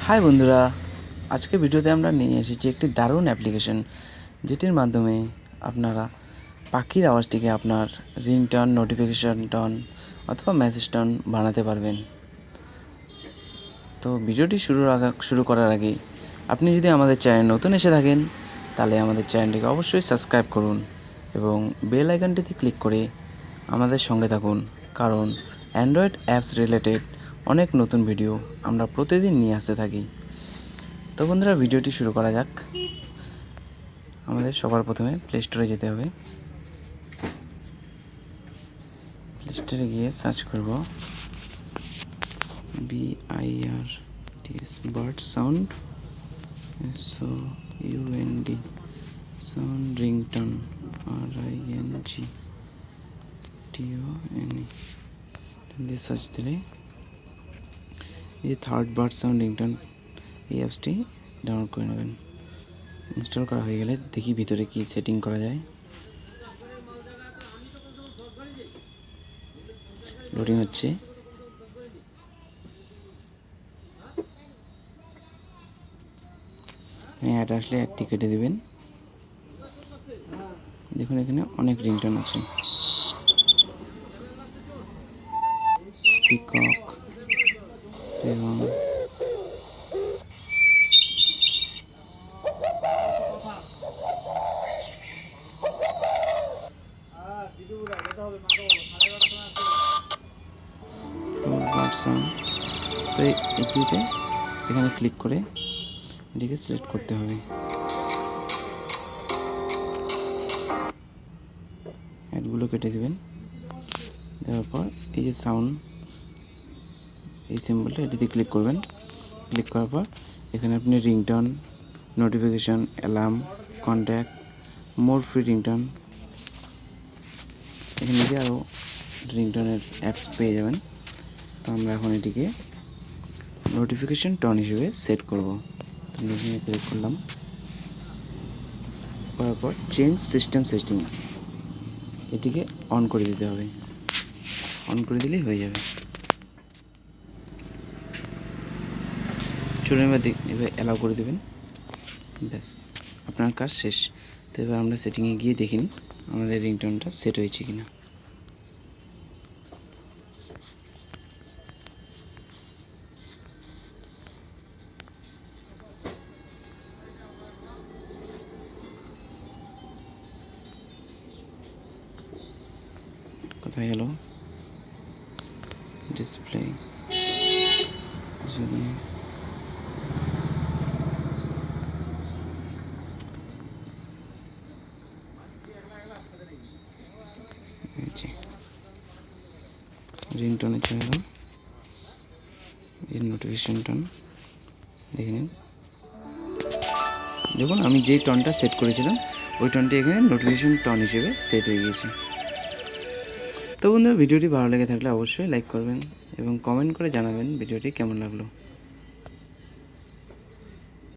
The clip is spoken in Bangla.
হাই বন্ধুরা, আজকে ভিডিওতে আমরা নিয়ে এসেছি একটি দারুণ অ্যাপ্লিকেশন, যেটির মাধ্যমে আপনারা পাখির আওয়াজটিকে আপনার রিংটোন, নোটিফিকেশন টোন অথবা মেসেজ টোন বানাতে পারবেন। তো ভিডিওটি শুরু করার আগে আপনি যদি আমাদের চ্যানেল নতুন এসে থাকেন, তাহলে আমাদের চ্যানেলটিকে অবশ্যই সাবস্ক্রাইব করুন এবং বেল আইকনটিতে ক্লিক করে আমাদের সঙ্গে থাকুন, কারণ অ্যান্ড্রয়েড অ্যাপস রিলেটেড অনেক নতুন ভিডিও আমরা প্রতিদিন নিয়ে আসতে থাকি। তো বন্ধুরা, ভিডিওটি শুরু করা যাক। আমাদের সবার প্রথমে প্লে স্টোরে যেতে হবে। প্লে স্টোরে গিয়ে সার্চ করব BIRTS bird sound, SOUND sound ringtone, RINGTONE দিয়ে সার্চ দিলে এই থার্ড বার্ড সাউন্ড রিংটোন এই অ্যাপসটি ডাউনলোড করে নেবেন। ইনস্টল করা হয়ে গেলে দেখি ভিতরে কি সেটিং করা যায়। লোডিং হচ্ছে। অ্যাড আসলে অ্যাডটি কেটে দেবেন। দেখুন এখানে অনেক রিংটোন আছে, পিকক এবং তো এটিতে এখানে ক্লিক করে এটিকে সিলেক্ট করতে হবে। অ্যাডগুলো কেটে দেবেন। দেওয়ার পর এই যে সাউন্ড, এই সিম্বলটা এটিতে ক্লিক করবেন। ক্লিক করার পর এখানে আপনি রিংটোন, নোটিফিকেশন, অ্যালার্ম, কন্ট্যাক্ট, মোর ফ্রি রিংটোন, এখানে গিয়ে আরও রিংটোনের অ্যাপস পেয়ে যাবেন। তো আমরা এখন এটিকে নোটিফিকেশন টোন হিসেবে সেট করব। ক্লিক করলাম। করার পর চেঞ্জ সিস্টেম সেটিং, এটিকে অন করে দিতে হবে। অন করে দিলেই হয়ে যাবে। চলুন এবার অ্যালাউ করে দেবেন। ব্যাস, আপনার কাজ শেষ। তো এবার আমরা সেটিংয়ে গিয়ে দেখে নিই আমাদের রিংটোনটা সেট হয়েছে কিনা। কোথায় গেল ডিসপ্লে? রিংটোনে চলে গেলাম। এর নোটিফিকেশন টোন দেখে নিন। দেখুন আমি যেই টোনটা সেট করেছিলাম ওই টোনটি এখানে নোটিফিকেশন টোন হিসেবে সেট হয়ে গেছে। তো বন্ধুরা, ভিডিওটি ভালো লেগে থাকলে অবশ্যই লাইক করবেন এবং কমেন্ট করে জানাবেন ভিডিওটি কেমন লাগলো।